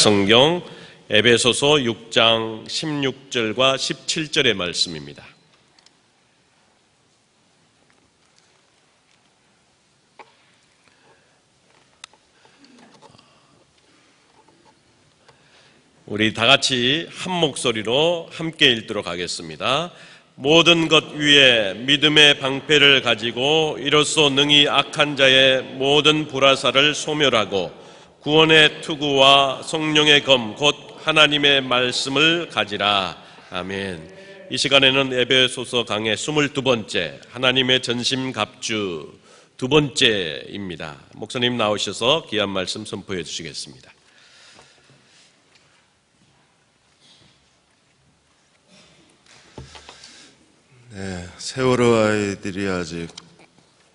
성경 에베소서 6장 16절과 17절의 말씀입니다. 우리 다 같이 한 목소리로 함께 읽도록 하겠습니다. 모든 것 위에 믿음의 방패를 가지고 이로써 능히 악한 자의 모든 불화살을 소멸하고 구원의 투구와 성령의 검 곧 하나님의 말씀을 가지라. 아멘. 이 시간에는 에베소서 강의 22번째 하나님의 전심갑주 두 번째입니다. 목사님 나오셔서 귀한 말씀 선포해 주시겠습니다. 네, 세월호 아이들이 아직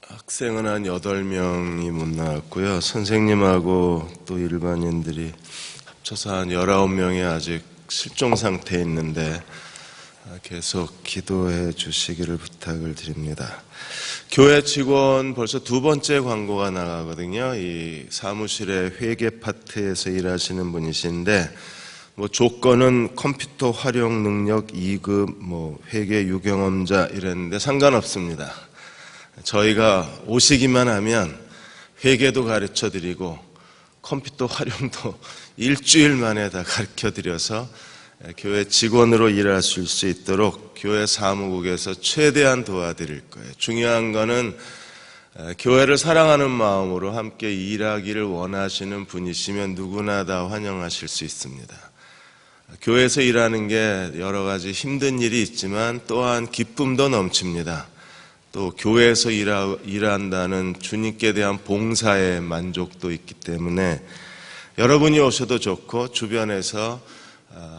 학생은 한 8명이 못 나왔고요. 선생님하고 또 일반인들이 합쳐서 한 19명이 아직 실종 상태에 있는데 계속 기도해 주시기를 부탁을 드립니다. 교회 직원 벌써 두 번째 광고가 나가거든요. 이 사무실의 회계 파트에서 일하시는 분이신데 조건은 컴퓨터 활용 능력 2급, 회계 유경험자 이랬는데 상관없습니다. 저희가 오시기만 하면 회계도 가르쳐 드리고 컴퓨터 활용도 일주일 만에 다 가르쳐 드려서 교회 직원으로 일하실 수 있도록 교회 사무국에서 최대한 도와드릴 거예요. 중요한 거는 교회를 사랑하는 마음으로 함께 일하기를 원하시는 분이시면 누구나 다 환영하실 수 있습니다. 교회에서 일하는 게 여러 가지 힘든 일이 있지만 또한 기쁨도 넘칩니다. 또 교회에서 일한다는 주님께 대한 봉사의 만족도 있기 때문에 여러분이 오셔도 좋고 주변에서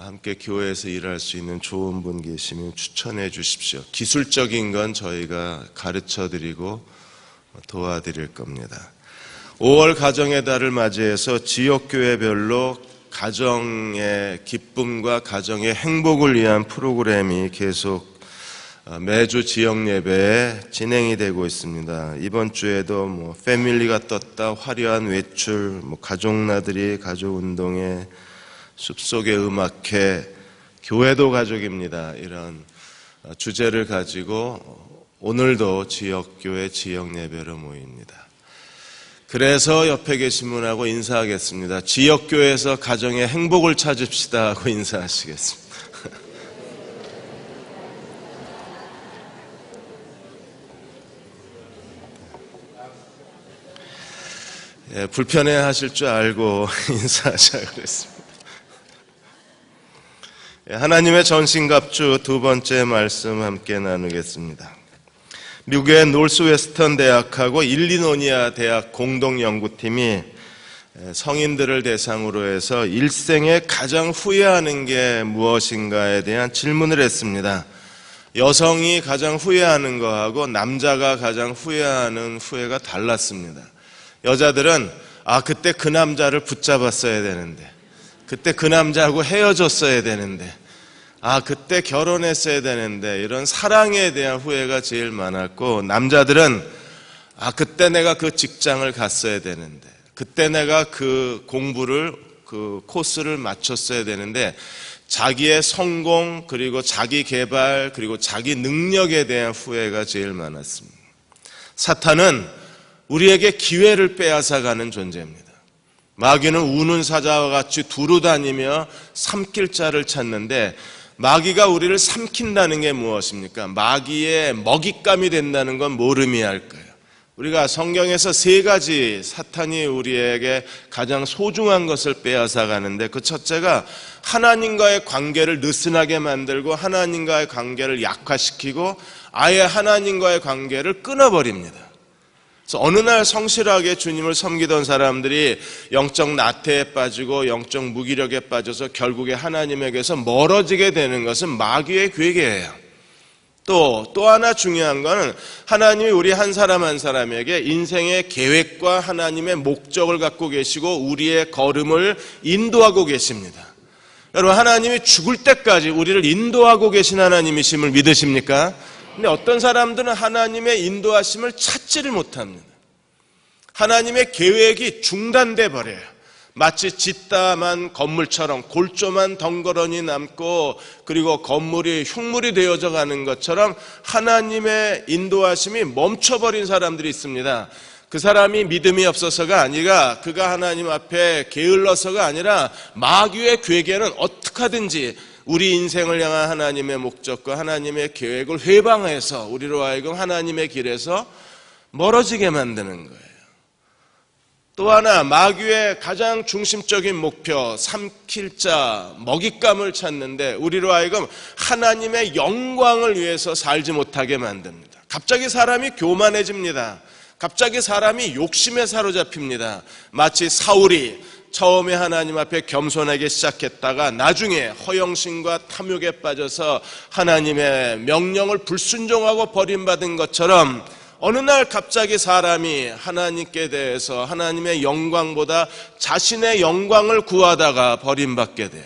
함께 교회에서 일할 수 있는 좋은 분 계시면 추천해 주십시오. 기술적인 건 저희가 가르쳐 드리고 도와드릴 겁니다. 5월 가정의 달을 맞이해서 지역교회별로 가정의 기쁨과 가정의 행복을 위한 프로그램이 계속 매주 지역 예배에 진행이 되고 있습니다. 이번 주에도 패밀리가 떴다, 화려한 외출, 가족 나들이, 가족 운동회, 숲속의 음악회, 교회도 가족입니다. 이런 주제를 가지고 오늘도 지역교회 지역 예배로 모입니다. 그래서 옆에 계신 분하고 인사하겠습니다. 지역교회에서 가정의 행복을 찾읍시다 하고 인사하시겠습니다. 예, 불편해 하실 줄 알고 인사하자고 그랬습니다. 예, 하나님의 전신갑주 두 번째 말씀 함께 나누겠습니다. 미국의 노스웨스턴 대학하고 일리노이아 대학 공동연구팀이 성인들을 대상으로 해서 일생에 가장 후회하는 게 무엇인가에 대한 질문을 했습니다. 여성이 가장 후회하는 거하고 남자가 가장 후회하는 후회가 달랐습니다. 여자들은 그때 그 남자를 붙잡았어야 되는데, 그때 그 남자하고 헤어졌어야 되는데, 그때 결혼했어야 되는데, 이런 사랑에 대한 후회가 제일 많았고, 남자들은 그때 내가 그 직장을 갔어야 되는데, 그때 내가 그 공부를, 그 코스를 마쳤어야 되는데, 자기의 성공, 그리고 자기 개발, 그리고 자기 능력에 대한 후회가 제일 많았습니다. 사탄은 우리에게 기회를 빼앗아가는 존재입니다. 마귀는 우는 사자와 같이 두루 다니며 삼킬 자를 찾는데, 마귀가 우리를 삼킨다는 게 무엇입니까? 마귀의 먹잇감이 된다는 건 뭘 의미할까요? 우리가 성경에서 세 가지 사탄이 우리에게 가장 소중한 것을 빼앗아가는데, 그 첫째가 하나님과의 관계를 느슨하게 만들고 하나님과의 관계를 약화시키고 아예 하나님과의 관계를 끊어버립니다. 그래서 어느 날 성실하게 주님을 섬기던 사람들이 영적 나태에 빠지고 영적 무기력에 빠져서 결국에 하나님에게서 멀어지게 되는 것은 마귀의 괴계예요. 또 하나 중요한 것은 하나님이 우리 한 사람 한 사람에게 인생의 계획과 하나님의 목적을 갖고 계시고 우리의 걸음을 인도하고 계십니다. 여러분, 하나님이 죽을 때까지 우리를 인도하고 계신 하나님이심을 믿으십니까? 근데 어떤 사람들은 하나님의 인도하심을 찾지를 못합니다. 하나님의 계획이 중단돼 버려요. 마치 짓다만 건물처럼 골조만 덩그러니 남고 그리고 건물이 흉물이 되어져 가는 것처럼 하나님의 인도하심이 멈춰버린 사람들이 있습니다. 그 사람이 믿음이 없어서가 아니라 그가 하나님 앞에 게을러서가 아니라 마귀의 괴계는 어떻게 하든지 우리 인생을 향한 하나님의 목적과 하나님의 계획을 회방해서 우리로 하여금 하나님의 길에서 멀어지게 만드는 거예요. 또 하나 마귀의 가장 중심적인 목표, 삼킬 자, 먹잇감을 찾는데 우리로 하여금 하나님의 영광을 위해서 살지 못하게 만듭니다. 갑자기 사람이 교만해집니다. 갑자기 사람이 욕심에 사로잡힙니다. 마치 사울이 처음에 하나님 앞에 겸손하게 시작했다가 나중에 허영심과 탐욕에 빠져서 하나님의 명령을 불순종하고 버림받은 것처럼 어느 날 갑자기 사람이 하나님께 대해서 하나님의 영광보다 자신의 영광을 구하다가 버림받게 돼요.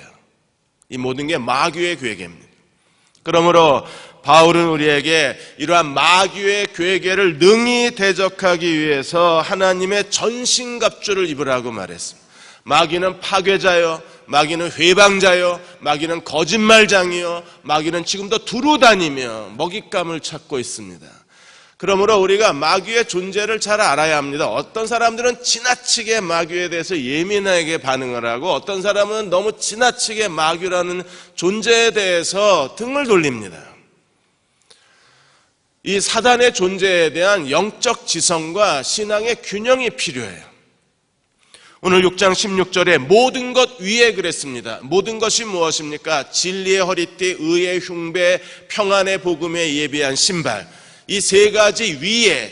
이 모든 게 마귀의 괴계입니다. 그러므로 바울은 우리에게 이러한 마귀의 괴계를 능히 대적하기 위해서 하나님의 전신갑주를 입으라고 말했습니다. 마귀는 파괴자요, 마귀는 회방자요, 마귀는 거짓말장이요, 마귀는 지금도 두루다니며 먹잇감을 찾고 있습니다. 그러므로 우리가 마귀의 존재를 잘 알아야 합니다. 어떤 사람들은 지나치게 마귀에 대해서 예민하게 반응을 하고 어떤 사람은 너무 지나치게 마귀라는 존재에 대해서 등을 돌립니다. 이 사단의 존재에 대한 영적 지성과 신앙의 균형이 필요해요. 오늘 6장 16절에 모든 것 위에 그랬습니다. 모든 것이 무엇입니까? 진리의 허리띠, 의의 흉배, 평안의 복음에 예비한 신발. 이 세 가지 위에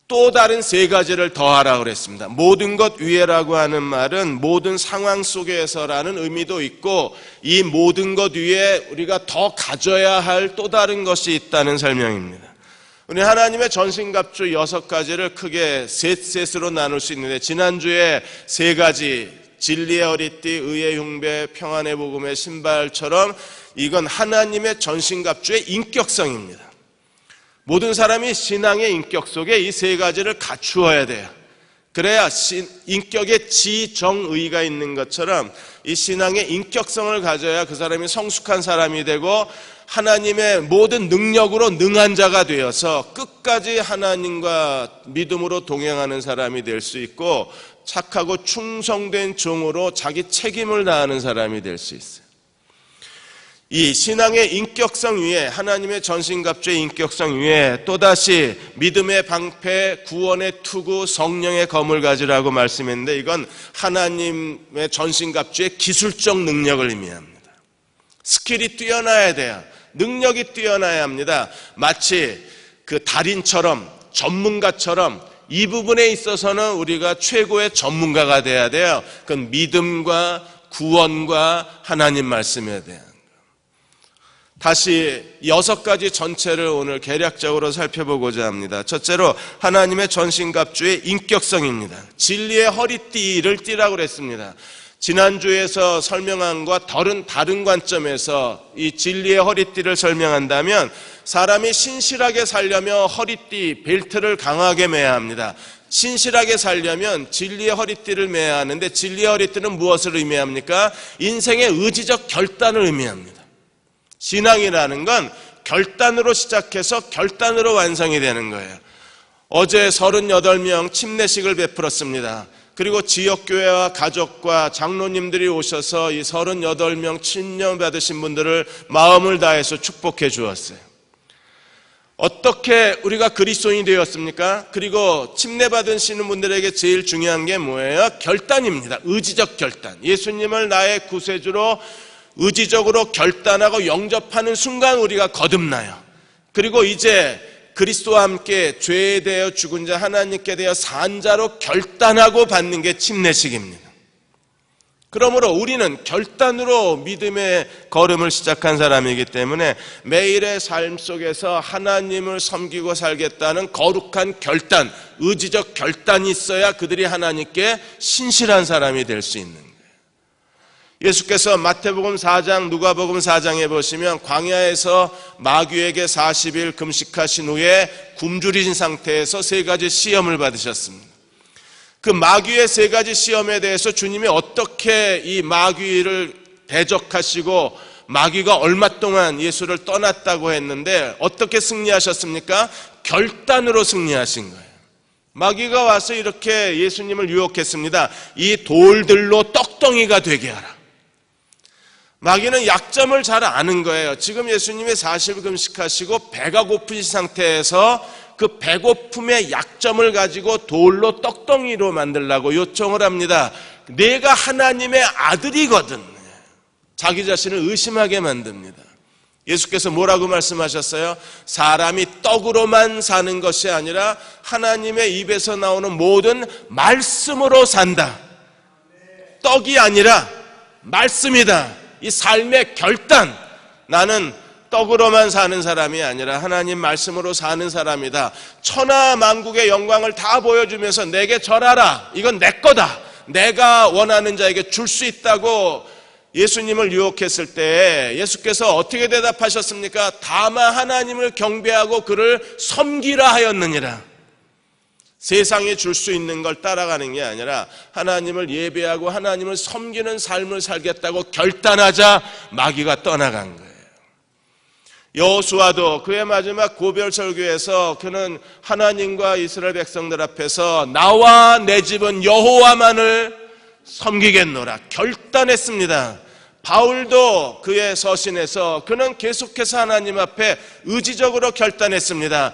또 다른 세 가지를 더하라 그랬습니다. 모든 것 위에라고 하는 말은 모든 상황 속에서라는 의미도 있고 이 모든 것 위에 우리가 더 가져야 할 또 다른 것이 있다는 설명입니다. 우리 하나님의 전신갑주 6가지를 크게 셋으로 나눌 수 있는데 지난주에 세 가지 진리의 허리띠, 의의 흉배, 평안의 복음의 신발처럼 이건 하나님의 전신갑주의 인격성입니다. 모든 사람이 신앙의 인격 속에 이 세 가지를 갖추어야 돼요. 그래야 인격에 지정의가 있는 것처럼 이 신앙의 인격성을 가져야 그 사람이 성숙한 사람이 되고 하나님의 모든 능력으로 능한 자가 되어서 끝까지 하나님과 믿음으로 동행하는 사람이 될 수 있고 착하고 충성된 종으로 자기 책임을 다하는 사람이 될 수 있어요. 이 신앙의 인격성 위에 하나님의 전신갑주의 인격성 위에 또다시 믿음의 방패, 구원의 투구, 성령의 검을 가지라고 말씀했는데 이건 하나님의 전신갑주의 기술적 능력을 의미합니다. 스킬이 뛰어나야 돼요. 능력이 뛰어나야 합니다. 마치 그 달인처럼 전문가처럼 이 부분에 있어서는 우리가 최고의 전문가가 돼야 돼요. 그건 믿음과 구원과 하나님 말씀에 대한 다시 6가지 전체를 오늘 개략적으로 살펴보고자 합니다. 첫째로 하나님의 전신갑주의 인격성입니다. 진리의 허리띠를 띠라고 그랬습니다. 지난주에서 설명한 것과 다른 관점에서 이 진리의 허리띠를 설명한다면 사람이 신실하게 살려면 허리띠, 벨트를 강하게 매야 합니다. 신실하게 살려면 진리의 허리띠를 매야 하는데 진리의 허리띠는 무엇을 의미합니까? 인생의 의지적 결단을 의미합니다. 신앙이라는 건 결단으로 시작해서 결단으로 완성이 되는 거예요. 어제 38명 침례식을 베풀었습니다. 그리고 지역교회와 가족과 장로님들이 오셔서 이 38명 침례 받으신 분들을 마음을 다해서 축복해 주었어요. 어떻게 우리가 그리스도인이 되었습니까? 그리고 침례 받으시는 분들에게 제일 중요한 게 뭐예요? 결단입니다. 의지적 결단. 예수님을 나의 구세주로 의지적으로 결단하고 영접하는 순간 우리가 거듭나요. 그리고 이제 그리스도와 함께 죄에 대하여 죽은 자 하나님께 대하여 산 자로 결단하고 받는 게 침례식입니다. 그러므로 우리는 결단으로 믿음의 걸음을 시작한 사람이기 때문에 매일의 삶 속에서 하나님을 섬기고 살겠다는 거룩한 결단, 의지적 결단이 있어야 그들이 하나님께 신실한 사람이 될 수 있는 거예요. 예수께서 마태복음 4장, 누가복음 4장에 보시면 광야에서 마귀에게 40일 금식하신 후에 굶주린 상태에서 3가지 시험을 받으셨습니다. 그 마귀의 세 가지 시험에 대해서 주님이 어떻게 이 마귀를 대적하시고 마귀가 얼마 동안 예수를 떠났다고 했는데 어떻게 승리하셨습니까? 결단으로 승리하신 거예요. 마귀가 와서 이렇게 예수님을 유혹했습니다. 이 돌들로 떡덩이가 되게 하라. 마귀는 약점을 잘 아는 거예요. 지금 예수님이 40일 금식하시고 배가 고프신 상태에서 그 배고픔의 약점을 가지고 돌로 떡덩이로 만들라고 요청을 합니다. 내가 하나님의 아들이거든. 자기 자신을 의심하게 만듭니다. 예수께서 뭐라고 말씀하셨어요? 사람이 떡으로만 사는 것이 아니라 하나님의 입에서 나오는 모든 말씀으로 산다. 떡이 아니라 말씀이다. 이 삶의 결단, 나는 떡으로만 사는 사람이 아니라 하나님 말씀으로 사는 사람이다. 천하 만국의 영광을 다 보여주면서 내게 절하라. 이건 내 거다. 내가 원하는 자에게 줄 수 있다고 예수님을 유혹했을 때 예수께서 어떻게 대답하셨습니까? 다만 하나님을 경배하고 그를 섬기라 하였느니라. 세상이 줄 수 있는 걸 따라가는 게 아니라 하나님을 예배하고 하나님을 섬기는 삶을 살겠다고 결단하자 마귀가 떠나간 거예요. 여호수아도 그의 마지막 고별 설교에서 그는 하나님과 이스라엘 백성들 앞에서 나와 내 집은 여호와만을 섬기겠노라 결단했습니다. 바울도 그의 서신에서 그는 계속해서 하나님 앞에 의지적으로 결단했습니다.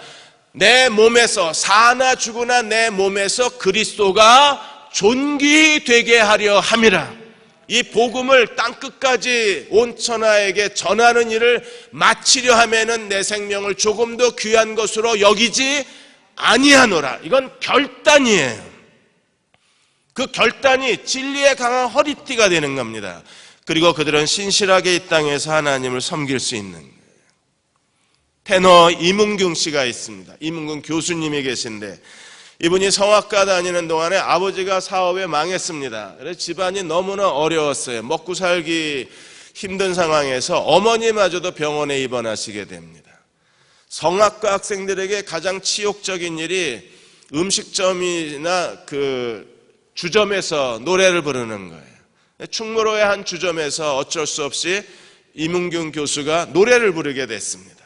내 몸에서 사나 죽으나 내 몸에서 그리스도가 존귀 되게 하려 함이라. 이 복음을 땅끝까지 온 천하에게 전하는 일을 마치려 하면은 내 생명을 조금 더 귀한 것으로 여기지 아니하노라. 이건 결단이에요. 그 결단이 진리에 강한 허리띠가 되는 겁니다. 그리고 그들은 신실하게 이 땅에서 하나님을 섬길 수 있는 거예요. 테너 이문균 씨가 있습니다. 이문균 교수님이 계신데 이분이 성악과 다니는 동안에 아버지가 사업에 망했습니다. 그래서 집안이 너무나 어려웠어요. 먹고 살기 힘든 상황에서 어머니마저도 병원에 입원하시게 됩니다. 성악과 학생들에게 가장 치욕적인 일이 음식점이나 그 주점에서 노래를 부르는 거예요. 충무로의 한 주점에서 어쩔 수 없이 이문균 교수가 노래를 부르게 됐습니다.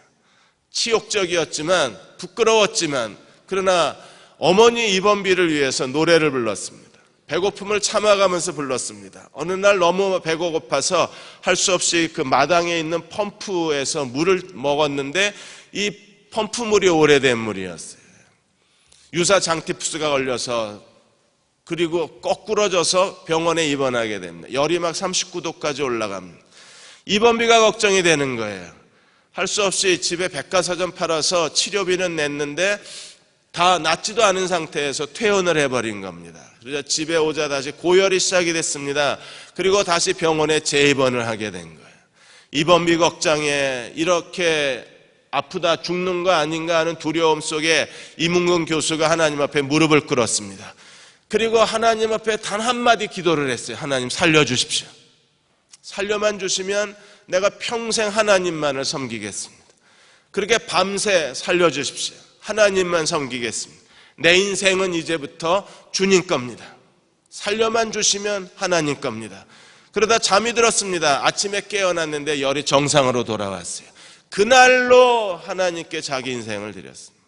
치욕적이었지만 부끄러웠지만 그러나 어머니 입원비를 위해서 노래를 불렀습니다. 배고픔을 참아가면서 불렀습니다. 어느 날 너무 배가 고파서 할 수 없이 그 마당에 있는 펌프에서 물을 먹었는데 이 펌프물이 오래된 물이었어요. 유사 장티푸스가 걸려서 그리고 거꾸러져서 병원에 입원하게 됩니다. 열이 막 39도까지 올라갑니다. 입원비가 걱정이 되는 거예요. 할 수 없이 집에 백과사전 팔아서 치료비는 냈는데 다 낫지도 않은 상태에서 퇴원을 해버린 겁니다. 그래서 집에 오자 다시 고열이 시작이 됐습니다. 그리고 다시 병원에 재입원을 하게 된 거예요. 입원비 걱정에 이렇게 아프다 죽는 거 아닌가 하는 두려움 속에 이문균 교수가 하나님 앞에 무릎을 꿇었습니다. 그리고 하나님 앞에 단 한마디 기도를 했어요. 하나님 살려주십시오. 살려만 주시면 내가 평생 하나님만을 섬기겠습니다. 그렇게 밤새 살려주십시오. 하나님만 섬기겠습니다. 내 인생은 이제부터 주님 겁니다. 살려만 주시면 하나님 겁니다. 그러다 잠이 들었습니다. 아침에 깨어났는데 열이 정상으로 돌아왔어요. 그날로 하나님께 자기 인생을 드렸습니다.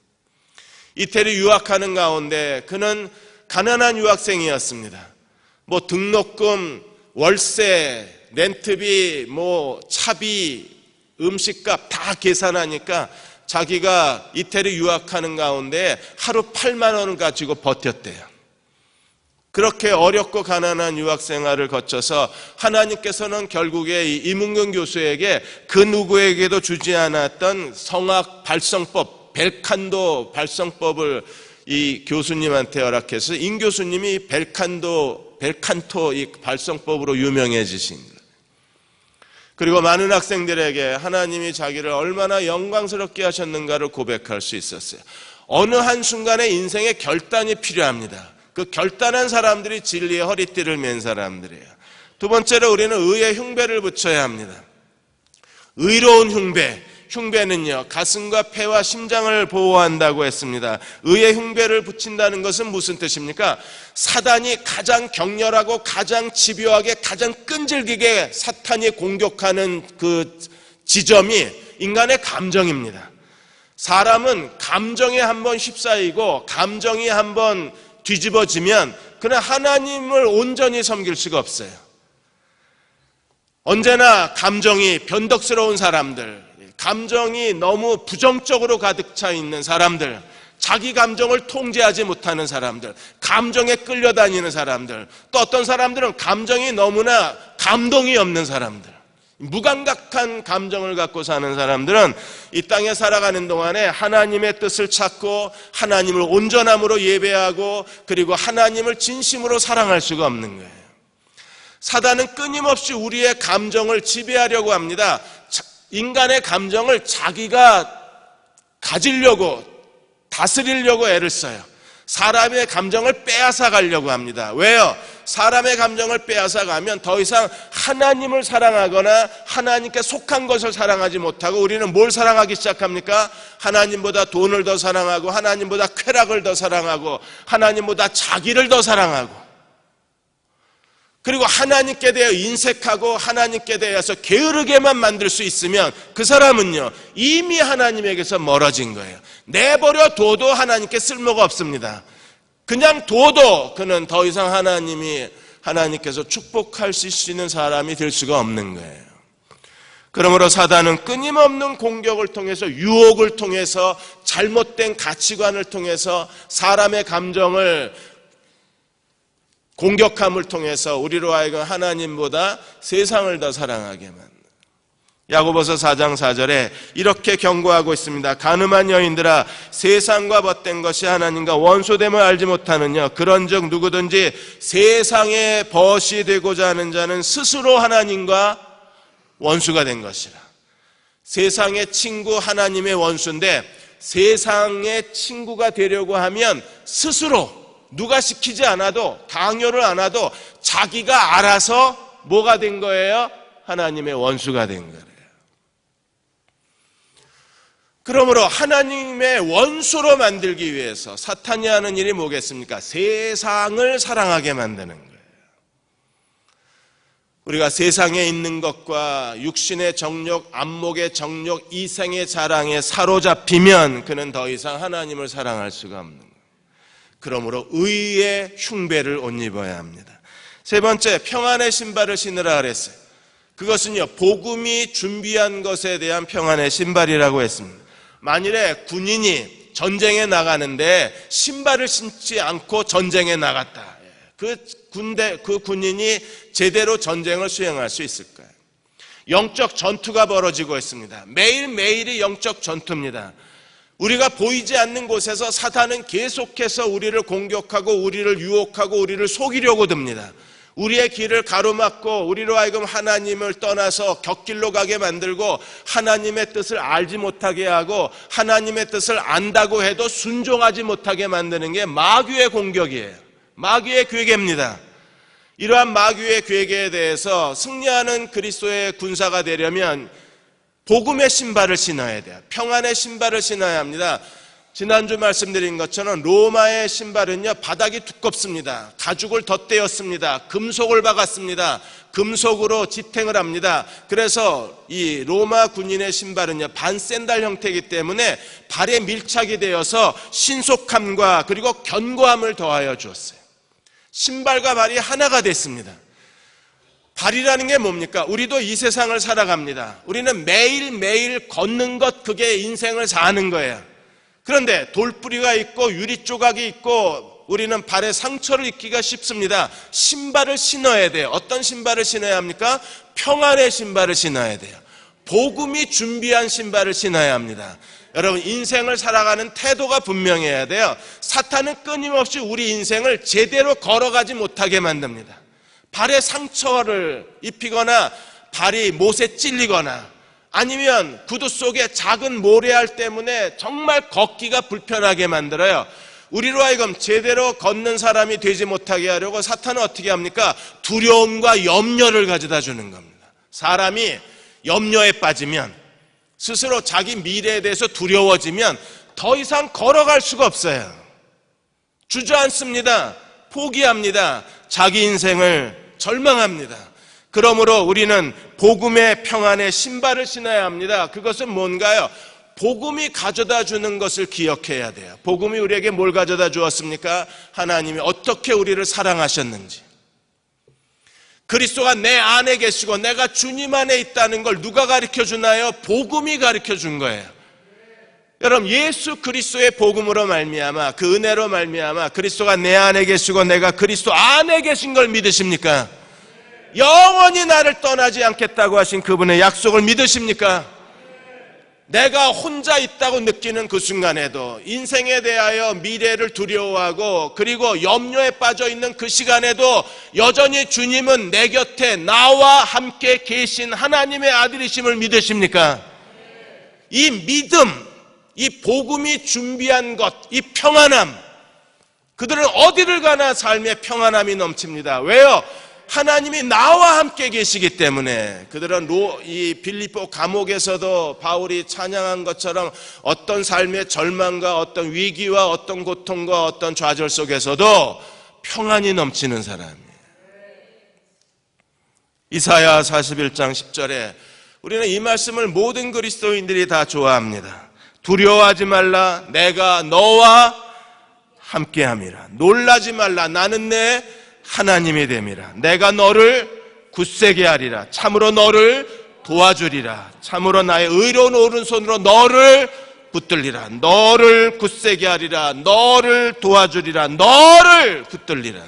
이태리 유학하는 가운데 그는 가난한 유학생이었습니다. 뭐 등록금, 월세, 렌트비, 뭐 차비, 음식값 다 계산하니까 자기가 이태리 유학하는 가운데 하루 8만 원을 가지고 버텼대요. 그렇게 어렵고 가난한 유학 생활을 거쳐서 하나님께서는 결국에 이 이문균 교수에게 그 누구에게도 주지 않았던 성악 발성법, 벨칸도 발성법을 이 교수님한테 허락해서 임 교수님이 벨칸토 이 발성법으로 유명해지신 거예요. 그리고 많은 학생들에게 하나님이 자기를 얼마나 영광스럽게 하셨는가를 고백할 수 있었어요. 어느 한순간에 인생의 결단이 필요합니다. 그 결단한 사람들이 진리의 허리띠를 맨 사람들이에요. 두 번째로 우리는 의의 흉배를 붙여야 합니다. 의로운 흉배, 흉배는요, 가슴과 폐와 심장을 보호한다고 했습니다. 의의 흉배를 붙인다는 것은 무슨 뜻입니까? 사단이 가장 격렬하고 가장 집요하게 가장 끈질기게 사탄이 공격하는 그 지점이 인간의 감정입니다. 사람은 감정에 한번 휩싸이고 감정이 한번 뒤집어지면 그는 하나님을 온전히 섬길 수가 없어요. 언제나 감정이 변덕스러운 사람들, 감정이 너무 부정적으로 가득 차 있는 사람들, 자기 감정을 통제하지 못하는 사람들, 감정에 끌려다니는 사람들, 또 어떤 사람들은 감정이 너무나 감동이 없는 사람들, 무감각한 감정을 갖고 사는 사람들은 이 땅에 살아가는 동안에 하나님의 뜻을 찾고 하나님을 온전함으로 예배하고 그리고 하나님을 진심으로 사랑할 수가 없는 거예요. 사단은 끊임없이 우리의 감정을 지배하려고 합니다. 인간의 감정을 자기가 가지려고 다스리려고 애를 써요. 사람의 감정을 빼앗아 가려고 합니다. 왜요? 사람의 감정을 빼앗아 가면 더 이상 하나님을 사랑하거나 하나님께 속한 것을 사랑하지 못하고 우리는 뭘 사랑하기 시작합니까? 하나님보다 돈을 더 사랑하고 하나님보다 쾌락을 더 사랑하고 하나님보다 자기를 더 사랑하고 그리고 하나님께 대해 인색하고 하나님께 대해서 게으르게만 만들 수 있으면 그 사람은요 이미 하나님에게서 멀어진 거예요. 내버려 둬도 하나님께 쓸모가 없습니다. 그냥 둬도 그는 더 이상 하나님께서 축복할 수 있는 사람이 될 수가 없는 거예요. 그러므로 사단은 끊임없는 공격을 통해서 유혹을 통해서 잘못된 가치관을 통해서 사람의 감정을 공격함을 통해서 우리로 하여금 하나님보다 세상을 더 사랑하게 만든다. 야고보서 4장 4절에 이렇게 경고하고 있습니다. 가늠한 여인들아 세상과 벗된 것이 하나님과 원수됨을 알지 못하느냐. 그런즉 누구든지 세상의 벗이 되고자 하는 자는 스스로 하나님과 원수가 된 것이라. 세상의 친구 하나님의 원수인데 세상의 친구가 되려고 하면 스스로 누가 시키지 않아도 강요를 안 해도 자기가 알아서 뭐가 된 거예요? 하나님의 원수가 된 거예요. 그러므로 하나님의 원수로 만들기 위해서 사탄이 하는 일이 뭐겠습니까? 세상을 사랑하게 만드는 거예요. 우리가 세상에 있는 것과 육신의 정욕, 안목의 정욕, 이생의 자랑에 사로잡히면 그는 더 이상 하나님을 사랑할 수가 없는 거예요. 그러므로 의의 흉배를 옷 입어야 합니다. 세 번째, 평안의 신발을 신으라 그랬어요. 그것은요, 복음이 준비한 것에 대한 평안의 신발이라고 했습니다. 만일에 군인이 전쟁에 나가는데 신발을 신지 않고 전쟁에 나갔다. 그 군인이 제대로 전쟁을 수행할 수 있을까요? 영적 전투가 벌어지고 있습니다. 매일매일이 영적 전투입니다. 우리가 보이지 않는 곳에서 사탄은 계속해서 우리를 공격하고 우리를 유혹하고 우리를 속이려고 듭니다. 우리의 길을 가로막고 우리로 하여금 하나님을 떠나서 곁길로 가게 만들고 하나님의 뜻을 알지 못하게 하고 하나님의 뜻을 안다고 해도 순종하지 못하게 만드는 게 마귀의 공격이에요. 마귀의 괴계입니다. 이러한 마귀의 괴계에 대해서 승리하는 그리스도의 군사가 되려면 복음의 신발을 신어야 돼요. 평안의 신발을 신어야 합니다. 지난주 말씀드린 것처럼 로마의 신발은요 바닥이 두껍습니다. 가죽을 덧대었습니다. 금속을 박았습니다. 금속으로 지탱을 합니다. 그래서 이 로마 군인의 신발은요 반샌달 형태이기 때문에 발에 밀착이 되어서 신속함과 그리고 견고함을 더하여 주었어요. 신발과 발이 하나가 됐습니다. 발이라는 게 뭡니까? 우리도 이 세상을 살아갑니다. 우리는 매일매일 걷는 것, 그게 인생을 사는 거예요. 그런데 돌뿌리가 있고 유리 조각이 있고 우리는 발에 상처를 입기가 쉽습니다. 신발을 신어야 돼요. 어떤 신발을 신어야 합니까? 평안의 신발을 신어야 돼요. 복음이 준비한 신발을 신어야 합니다. 여러분, 인생을 살아가는 태도가 분명해야 돼요. 사탄은 끊임없이 우리 인생을 제대로 걸어가지 못하게 만듭니다. 발에 상처를 입히거나 발이 못에 찔리거나 아니면 구두 속에 작은 모래알 때문에 정말 걷기가 불편하게 만들어요. 우리로 하여금 제대로 걷는 사람이 되지 못하게 하려고 사탄은 어떻게 합니까? 두려움과 염려를 가져다 주는 겁니다. 사람이 염려에 빠지면 스스로 자기 미래에 대해서 두려워지면 더 이상 걸어갈 수가 없어요. 주저앉습니다. 포기합니다. 자기 인생을 절망합니다. 그러므로 우리는 복음의 평안의 신발을 신어야 합니다. 그것은 뭔가요? 복음이 가져다 주는 것을 기억해야 돼요. 복음이 우리에게 뭘 가져다 주었습니까? 하나님이 어떻게 우리를 사랑하셨는지, 그리스도가 내 안에 계시고 내가 주님 안에 있다는 걸 누가 가르쳐 주나요? 복음이 가르쳐 준 거예요. 여러분, 예수 그리스도의 복음으로 말미암아, 그 은혜로 말미암아 그리스도가 내 안에 계시고 내가 그리스도 안에 계신 걸 믿으십니까? 영원히 나를 떠나지 않겠다고 하신 그분의 약속을 믿으십니까? 내가 혼자 있다고 느끼는 그 순간에도, 인생에 대하여 미래를 두려워하고 그리고 염려에 빠져 있는 그 시간에도 여전히 주님은 내 곁에 나와 함께 계신 하나님의 아들이심을 믿으십니까? 이 믿음, 이 복음이 준비한 것, 이 평안함, 그들은 어디를 가나 삶의 평안함이 넘칩니다. 왜요? 하나님이 나와 함께 계시기 때문에. 그들은 이 빌립보 감옥에서도 바울이 찬양한 것처럼 어떤 삶의 절망과 어떤 위기와 어떤 고통과 어떤 좌절 속에서도 평안이 넘치는 사람이에요. 이사야 41장 10절에 우리는 이 말씀을 모든 그리스도인들이 다 좋아합니다. 두려워하지 말라, 내가 너와 함께함이라. 놀라지 말라, 나는 내 하나님이 됨이라. 내가 너를 굳세게 하리라. 참으로 너를 도와주리라. 참으로 나의 의로운 오른손으로 너를 붙들리라. 너를 굳세게 하리라. 너를 도와주리라. 너를 붙들리라.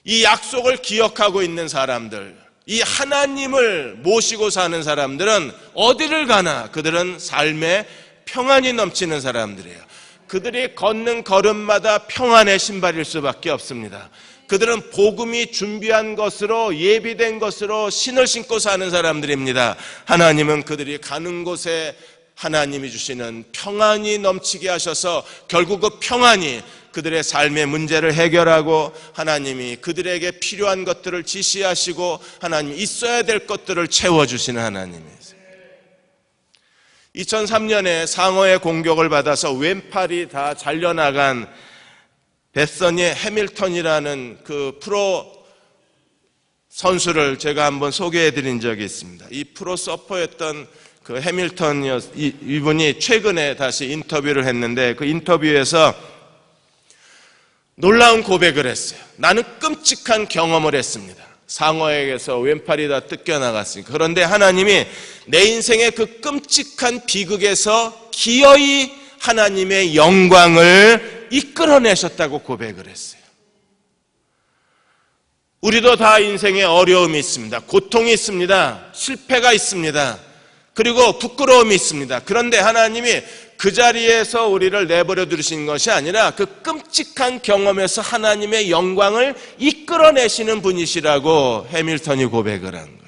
이 약속을 기억하고 있는 사람들, 이 하나님을 모시고 사는 사람들은 어디를 가나 그들은 삶에 평안이 넘치는 사람들이에요. 그들이 걷는 걸음마다 평안의 신발일 수밖에 없습니다. 그들은 복음이 준비한 것으로, 예비된 것으로 신을 신고 사는 사람들입니다. 하나님은 그들이 가는 곳에 하나님이 주시는 평안이 넘치게 하셔서 결국 그 평안이 그들의 삶의 문제를 해결하고 하나님이 그들에게 필요한 것들을 지시하시고 하나님이 있어야 될 것들을 채워주시는 하나님이세요. 2003년에 상어의 공격을 받아서 왼팔이 다 잘려나간 베서니 해밀턴이라는 그 프로 선수를 제가 한번 소개해 드린 적이 있습니다. 이 프로 서퍼였던 그 해밀턴 이분이 최근에 다시 인터뷰를 했는데 그 인터뷰에서 놀라운 고백을 했어요. 나는 끔찍한 경험을 했습니다. 상어에게서 왼팔이 다 뜯겨나갔으니까. 그런데 하나님이 내 인생의 그 끔찍한 비극에서 기어이 하나님의 영광을 이끌어내셨다고 고백을 했어요. 우리도 다 인생에 어려움이 있습니다. 고통이 있습니다. 실패가 있습니다. 그리고 부끄러움이 있습니다. 그런데 하나님이 그 자리에서 우리를 내버려 두신 것이 아니라 그 끔찍한 경험에서 하나님의 영광을 이끌어내시는 분이시라고 해밀턴이 고백을 한 거예요.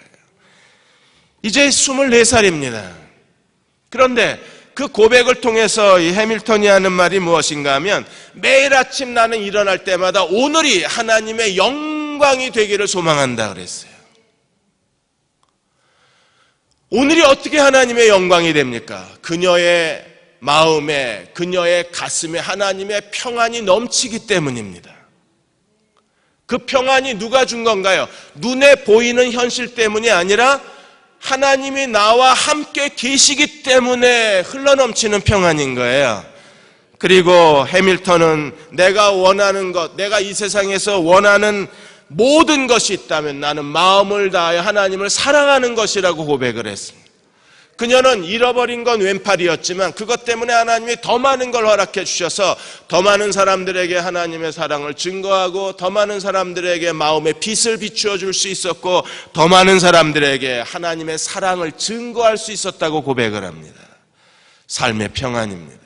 이제 24살입니다. 그런데 그 고백을 통해서 이 해밀턴이 하는 말이 무엇인가 하면 매일 아침 나는 일어날 때마다 오늘이 하나님의 영광이 되기를 소망한다 그랬어요. 오늘이 어떻게 하나님의 영광이 됩니까? 그녀의 마음에, 그녀의 가슴에 하나님의 평안이 넘치기 때문입니다. 그 평안이 누가 준 건가요? 눈에 보이는 현실 때문이 아니라 하나님이 나와 함께 계시기 때문에 흘러넘치는 평안인 거예요. 그리고 해밀턴은 내가 원하는 것, 내가 이 세상에서 원하는 모든 것이 있다면 나는 마음을 다하여 하나님을 사랑하는 것이라고 고백을 했습니다. 그녀는 잃어버린 건 왼팔이었지만 그것 때문에 하나님이 더 많은 걸 허락해 주셔서 더 많은 사람들에게 하나님의 사랑을 증거하고 더 많은 사람들에게 마음의 빛을 비추어 줄 수 있었고 더 많은 사람들에게 하나님의 사랑을 증거할 수 있었다고 고백을 합니다. 삶의 평안입니다.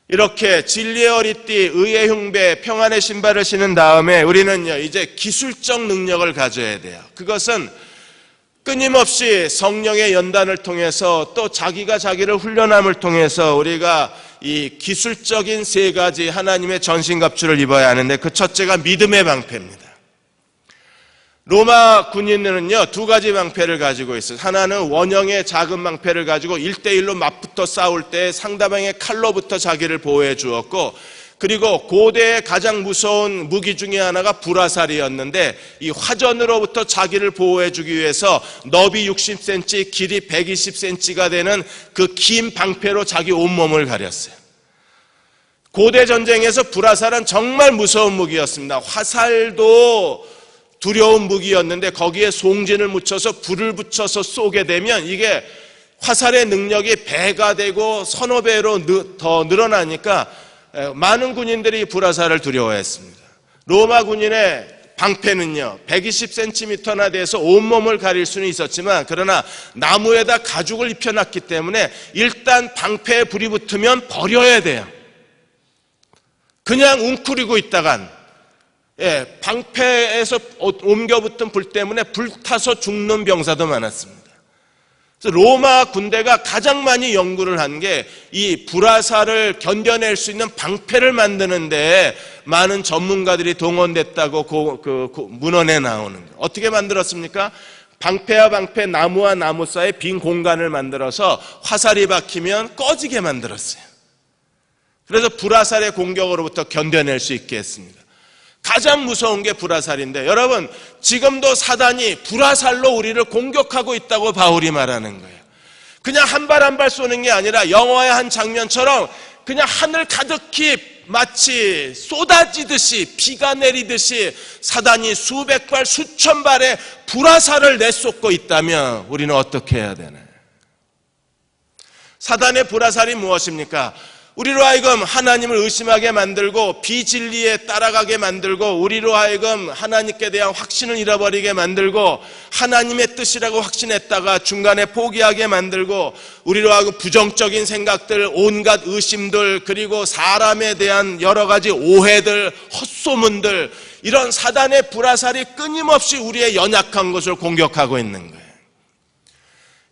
이렇게 진리의 허리띠, 의의 흉배, 평안의 신발을 신은 다음에 우리는요 이제 기술적 능력을 가져야 돼요. 그것은 끊임없이 성령의 연단을 통해서 또 자기가 자기를 훈련함을 통해서 우리가 이 기술적인 세 가지 하나님의 전신갑주를 입어야 하는데 그 첫째가 믿음의 방패입니다. 로마 군인들은요, 두 가지 방패를 가지고 있어요. 하나는 원형의 작은 방패를 가지고 1대1로 맞붙어 싸울 때 상대방의 칼로부터 자기를 보호해 주었고, 그리고 고대의 가장 무서운 무기 중에 하나가 불화살이었는데, 이 화전으로부터 자기를 보호해 주기 위해서 너비 60cm, 길이 120cm가 되는 그 긴 방패로 자기 온몸을 가렸어요. 고대 전쟁에서 불화살은 정말 무서운 무기였습니다. 화살도 두려운 무기였는데 거기에 송진을 묻혀서 불을 붙여서 쏘게 되면 이게 화살의 능력이 배가 되고 서너 배로 더 늘어나니까 많은 군인들이 불화살을 두려워했습니다. 로마 군인의 방패는요, 120cm나 돼서 온몸을 가릴 수는 있었지만, 그러나 나무에다 가죽을 입혀놨기 때문에 일단 방패에 불이 붙으면 버려야 돼요. 그냥 웅크리고 있다간 방패에서 옮겨붙은 불 때문에 불타서 죽는 병사도 많았습니다. 그래서 로마 군대가 가장 많이 연구를 한 게 이 불화살을 견뎌낼 수 있는 방패를 만드는데 많은 전문가들이 동원됐다고 문헌에 나오는 거예요. 어떻게 만들었습니까? 방패와 방패, 나무와 나무 사이에 빈 공간을 만들어서 화살이 박히면 꺼지게 만들었어요. 그래서 불화살의 공격으로부터 견뎌낼 수 있게 했습니다. 가장 무서운 게 불화살인데, 여러분, 지금도 사단이 불화살로 우리를 공격하고 있다고 바울이 말하는 거예요. 그냥 한 발 한 발 쏘는 게 아니라 영화의 한 장면처럼 그냥 하늘 가득히 마치 쏟아지듯이, 비가 내리듯이 사단이 수백 발, 수천 발의 불화살을 내쏟고 있다면 우리는 어떻게 해야 되나요? 사단의 불화살이 무엇입니까? 우리로 하여금 하나님을 의심하게 만들고 비진리에 따라가게 만들고, 우리로 하여금 하나님께 대한 확신을 잃어버리게 만들고, 하나님의 뜻이라고 확신했다가 중간에 포기하게 만들고, 우리로 하여금 부정적인 생각들, 온갖 의심들, 그리고 사람에 대한 여러 가지 오해들, 헛소문들, 이런 사단의 불화살이 끊임없이 우리의 연약한 것을 공격하고 있는 거예요.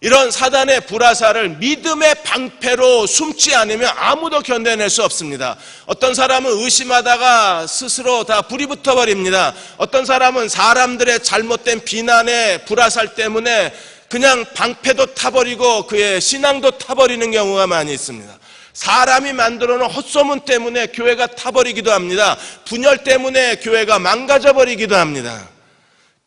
이런 사단의 불화살을 믿음의 방패로 숨지 않으면 아무도 견뎌낼 수 없습니다. 어떤 사람은 의심하다가 스스로 다 불이 붙어버립니다. 어떤 사람은 사람들의 잘못된 비난의 불화살 때문에 그냥 방패도 타버리고 그의 신앙도 타버리는 경우가 많이 있습니다. 사람이 만들어 놓은 헛소문 때문에 교회가 타버리기도 합니다. 분열 때문에 교회가 망가져버리기도 합니다.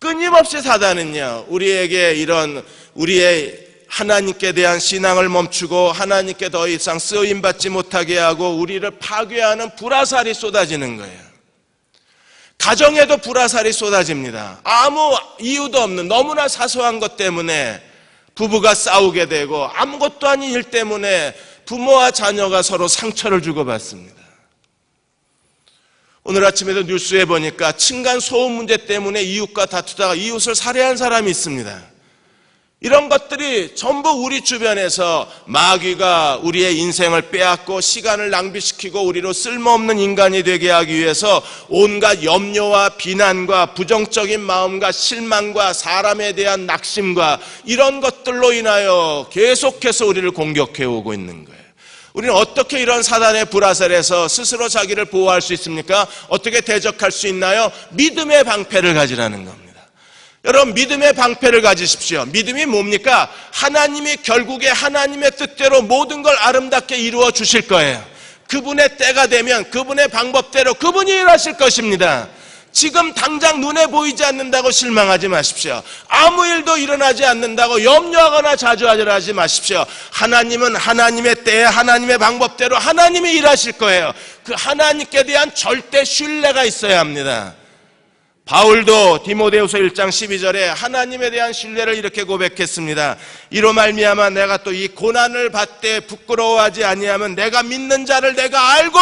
끊임없이 사단은요, 우리에게 이런 우리의 하나님께 대한 신앙을 멈추고 하나님께 더 이상 쓰임받지 못하게 하고 우리를 파괴하는 불화살이 쏟아지는 거예요. 가정에도 불화살이 쏟아집니다. 아무 이유도 없는 너무나 사소한 것 때문에 부부가 싸우게 되고, 아무것도 아닌 일 때문에 부모와 자녀가 서로 상처를 주고받습니다. 오늘 아침에도 뉴스에 보니까 층간 소음 문제 때문에 이웃과 다투다가 이웃을 살해한 사람이 있습니다. 이런 것들이 전부 우리 주변에서 마귀가 우리의 인생을 빼앗고 시간을 낭비시키고 우리로 쓸모없는 인간이 되게 하기 위해서 온갖 염려와 비난과 부정적인 마음과 실망과 사람에 대한 낙심과 이런 것들로 인하여 계속해서 우리를 공격해 오고 있는 거예요. 우리는 어떻게 이런 사단의 불화살에서 스스로 자기를 보호할 수 있습니까? 어떻게 대적할 수 있나요? 믿음의 방패를 가지라는 겁니다. 여러분, 믿음의 방패를 가지십시오. 믿음이 뭡니까? 하나님이 결국에 하나님의 뜻대로 모든 걸 아름답게 이루어 주실 거예요. 그분의 때가 되면 그분의 방법대로 그분이 일하실 것입니다. 지금 당장 눈에 보이지 않는다고 실망하지 마십시오. 아무 일도 일어나지 않는다고 염려하거나 자주하지 마십시오. 하나님은 하나님의 때에 하나님의 방법대로 하나님이 일하실 거예요. 그 하나님께 대한 절대 신뢰가 있어야 합니다. 바울도 디모데후서 1장 12절에 하나님에 대한 신뢰를 이렇게 고백했습니다. 이로 말미암아 내가 또 이 고난을 받되 부끄러워하지 아니하면 내가 믿는 자를 내가 알고.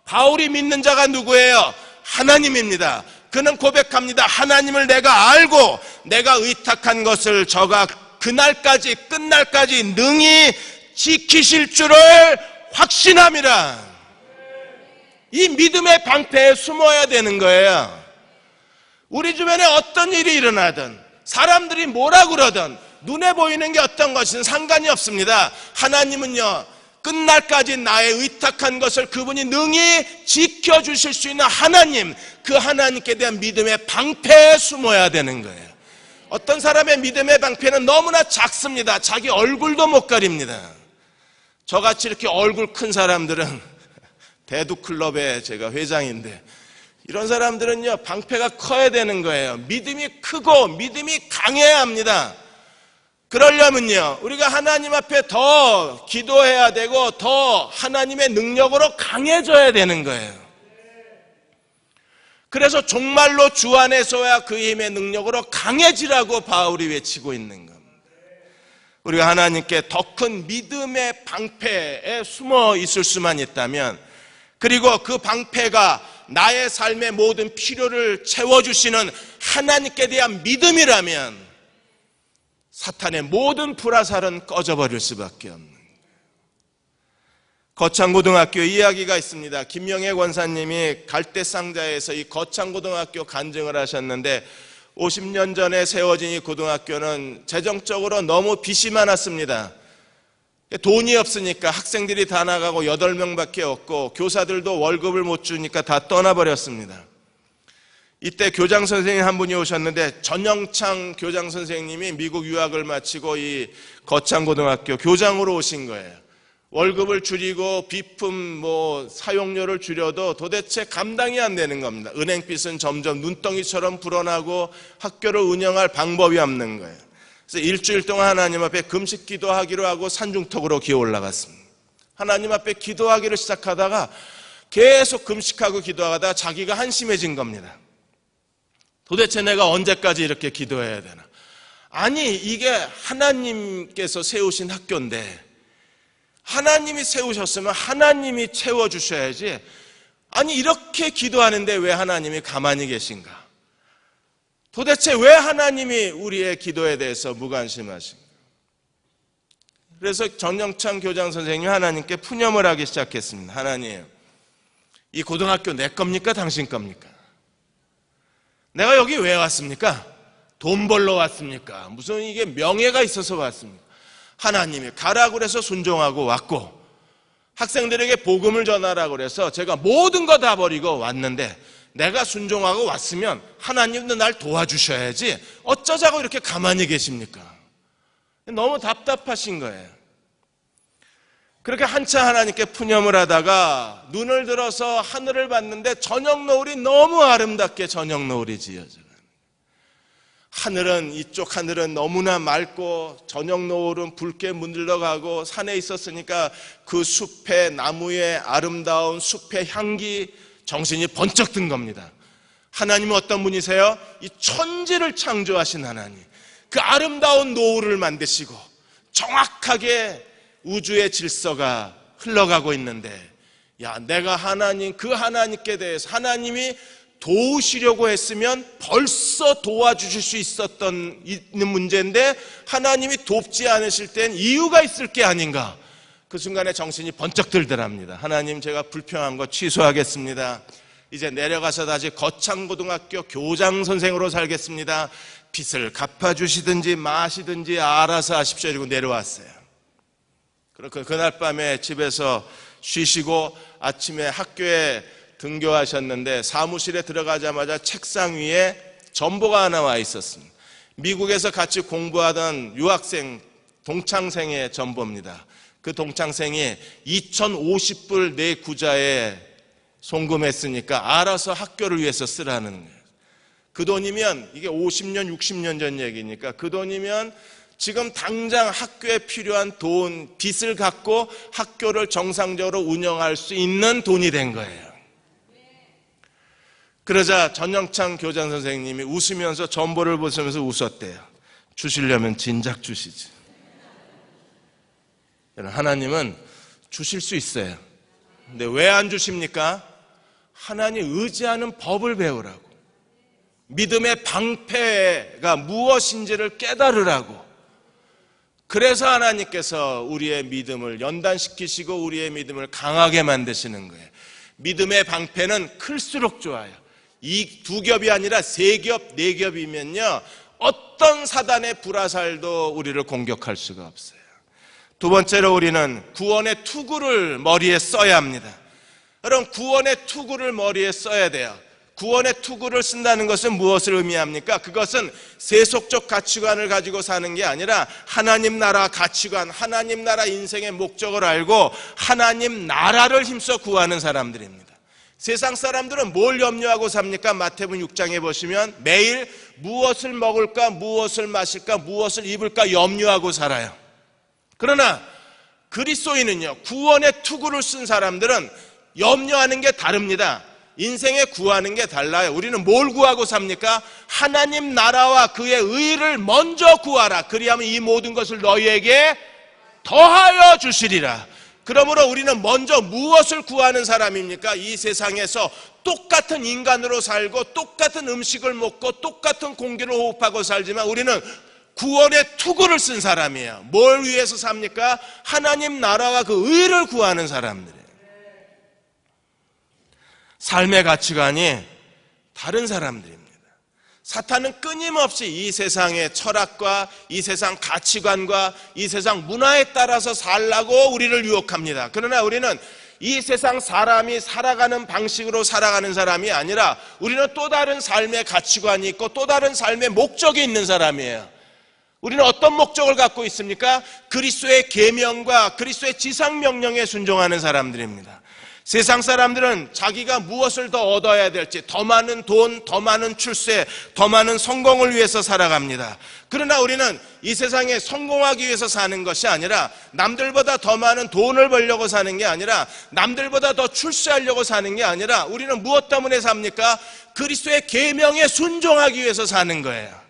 바울이 믿는 자가 누구예요? 하나님입니다. 그는 고백합니다. 하나님을 내가 알고 내가 의탁한 것을 저가 그날까지 끝날까지 능히 지키실 줄을 확신함이라. 이 믿음의 방패에 숨어야 되는 거예요. 우리 주변에 어떤 일이 일어나든 사람들이 뭐라 그러든 눈에 보이는 게 어떤 것이든 상관이 없습니다. 하나님은요, 끝날까지 나의 의탁한 것을 그분이 능히 지켜주실 수 있는 하나님, 그 하나님께 대한 믿음의 방패에 숨어야 되는 거예요. 어떤 사람의 믿음의 방패는 너무나 작습니다. 자기 얼굴도 못 가립니다. 저같이 이렇게 얼굴 큰 사람들은 대두클럽의 제가 회장인데, 이런 사람들은요 방패가 커야 되는 거예요. 믿음이 크고 믿음이 강해야 합니다. 그러려면요 우리가 하나님 앞에 더 기도해야 되고 더 하나님의 능력으로 강해져야 되는 거예요. 그래서 종말로 주 안에서야 그 힘의 능력으로 강해지라고 바울이 외치고 있는 겁니다. 우리가 하나님께 더 큰 믿음의 방패에 숨어 있을 수만 있다면, 그리고 그 방패가 나의 삶의 모든 필요를 채워주시는 하나님께 대한 믿음이라면 사탄의 모든 불화살은 꺼져버릴 수밖에 없는 거예요. 거창고등학교 이야기가 있습니다. 김영애 권사님이 갈대상자에서 이 거창고등학교 간증을 하셨는데, 50년 전에 세워진 이 고등학교는 재정적으로 너무 빚이 많았습니다. 돈이 없으니까 학생들이 다 나가고 8명밖에 없고 교사들도 월급을 못 주니까 다 떠나버렸습니다. 이때 교장 선생님 한 분이 오셨는데, 전영창 교장 선생님이 미국 유학을 마치고 이 거창고등학교 교장으로 오신 거예요. 월급을 줄이고 비품 사용료를 줄여도 도대체 감당이 안 되는 겁니다. 은행빚은 점점 눈덩이처럼 불어나고 학교를 운영할 방법이 없는 거예요. 그래서 일주일 동안 하나님 앞에 금식 기도하기로 하고 산중턱으로 기어 올라갔습니다. 하나님 앞에 기도하기를 시작하다가 계속 금식하고 기도하다가 자기가 한심해진 겁니다. 도대체 내가 언제까지 이렇게 기도해야 되나? 아니, 이게 하나님께서 세우신 학교인데 하나님이 세우셨으면 하나님이 채워주셔야지, 아니 이렇게 기도하는데 왜 하나님이 가만히 계신가? 도대체 왜 하나님이 우리의 기도에 대해서 무관심하신가? 그래서 전영창 교장 선생님이 하나님께 푸념을 하기 시작했습니다. 하나님, 이 고등학교 내 겁니까? 당신 겁니까? 내가 여기 왜 왔습니까? 돈 벌러 왔습니까? 무슨 이게 명예가 있어서 왔습니까? 하나님이 가라고 그래서 순종하고 왔고, 학생들에게 복음을 전하라고 그래서 제가 모든 거 다 버리고 왔는데, 내가 순종하고 왔으면 하나님도 날 도와주셔야지 어쩌자고 이렇게 가만히 계십니까? 너무 답답하신 거예요. 그렇게 한참 하나님께 푸념을 하다가 눈을 들어서 하늘을 봤는데 저녁 노을이 너무 아름답게 저녁 노을이 지어져요. 하늘은, 이쪽 하늘은 너무나 맑고 저녁 노을은 붉게 문들러가고, 산에 있었으니까 그 숲의 나무의 아름다운 숲의 향기, 정신이 번쩍 든 겁니다. 하나님은 어떤 분이세요? 이 천지를 창조하신 하나님, 그 아름다운 노을을 만드시고 정확하게 우주의 질서가 흘러가고 있는데, 야, 내가 하나님, 그 하나님께 대해서 하나님이 도우시려고 했으면 벌써 도와주실 수 있는 문제인데 하나님이 돕지 않으실 땐 이유가 있을 게 아닌가. 그 순간에 정신이 번쩍 들더랍니다. 하나님, 제가 불평한 거 취소하겠습니다. 이제 내려가서 다시 거창고등학교 교장 선생으로 살겠습니다. 빚을 갚아주시든지 마시든지 알아서 하십시오. 이러고 내려왔어요. 그렇고 그날 밤에 집에서 쉬시고 아침에 학교에 등교하셨는데, 사무실에 들어가자마자 책상 위에 전보가 하나 와 있었습니다. 미국에서 같이 공부하던 유학생 동창생의 전보입니다. 그 동창생이 2,050불 내 구자에 송금했으니까 알아서 학교를 위해서 쓰라는 거예요. 그 돈이면, 이게 50년 60년 전 얘기니까 그 돈이면 지금 당장 학교에 필요한 돈, 빚을 갖고 학교를 정상적으로 운영할 수 있는 돈이 된 거예요. 그러자 전영창 교장 선생님이 웃으면서 전보를 보시면서 웃었대요. 주시려면 진작 주시지. 하나님은 주실 수 있어요. 근데 왜 안 주십니까? 하나님 의지하는 법을 배우라고, 믿음의 방패가 무엇인지를 깨달으라고. 그래서 하나님께서 우리의 믿음을 연단시키시고 우리의 믿음을 강하게 만드시는 거예요. 믿음의 방패는 클수록 좋아요. 이 2겹이 아니라 3겹, 4겹이면요 어떤 사단의 불화살도 우리를 공격할 수가 없어요. 두 번째로 우리는 구원의 투구를 머리에 써야 합니다. 여러분, 구원의 투구를 머리에 써야 돼요. 구원의 투구를 쓴다는 것은 무엇을 의미합니까? 그것은 세속적 가치관을 가지고 사는 게 아니라 하나님 나라 가치관, 하나님 나라 인생의 목적을 알고 하나님 나라를 힘써 구하는 사람들입니다. 세상 사람들은 뭘 염려하고 삽니까? 마태복음 6장에 보시면 매일 무엇을 먹을까, 무엇을 마실까, 무엇을 입을까 염려하고 살아요. 그러나 그리스도인은요, 구원의 투구를 쓴 사람들은 염려하는 게 다릅니다. 인생에 구하는 게 달라요. 우리는 뭘 구하고 삽니까? 하나님 나라와 그의 의를 먼저 구하라. 그리하면 이 모든 것을 너희에게 더하여 주시리라. 그러므로 우리는 먼저 무엇을 구하는 사람입니까? 이 세상에서 똑같은 인간으로 살고 똑같은 음식을 먹고 똑같은 공기를 호흡하고 살지만 우리는 구원의 투구를 쓴 사람이에요. 뭘 위해서 삽니까? 하나님 나라와 그 의를 구하는 사람들이에요. 삶의 가치관이 다른 사람들입니다. 사탄은 끊임없이 이 세상의 철학과 이 세상 가치관과 이 세상 문화에 따라서 살라고 우리를 유혹합니다. 그러나 우리는 이 세상 사람이 살아가는 방식으로 살아가는 사람이 아니라 우리는 또 다른 삶의 가치관이 있고 또 다른 삶의 목적이 있는 사람이에요. 우리는 어떤 목적을 갖고 있습니까? 그리스도의 계명과 그리스도의 지상명령에 순종하는 사람들입니다. 세상 사람들은 자기가 무엇을 더 얻어야 될지, 더 많은 돈, 더 많은 출세, 더 많은 성공을 위해서 살아갑니다. 그러나 우리는 이 세상에 성공하기 위해서 사는 것이 아니라 남들보다 더 많은 돈을 벌려고 사는 게 아니라 남들보다 더 출세하려고 사는 게 아니라 우리는 무엇 때문에 삽니까? 그리스도의 계명에 순종하기 위해서 사는 거예요.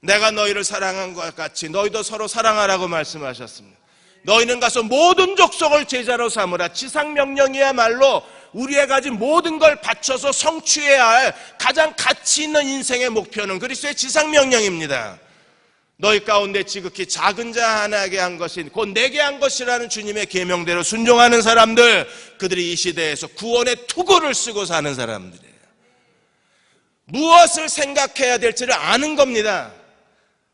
내가 너희를 사랑한 것 같이 너희도 서로 사랑하라고 말씀하셨습니다. 너희는 가서 모든 족속을 제자로 삼으라. 지상명령이야말로 우리의 가진 모든 걸 바쳐서 성취해야 할 가장 가치 있는 인생의 목표는 그리스도의 지상명령입니다. 너희 가운데 지극히 작은 자 하나에게 한 것이 곧 내게 한 것이라는 주님의 계명대로 순종하는 사람들, 그들이 이 시대에서 구원의 투구를 쓰고 사는 사람들이에요. 무엇을 생각해야 될지를 아는 겁니다.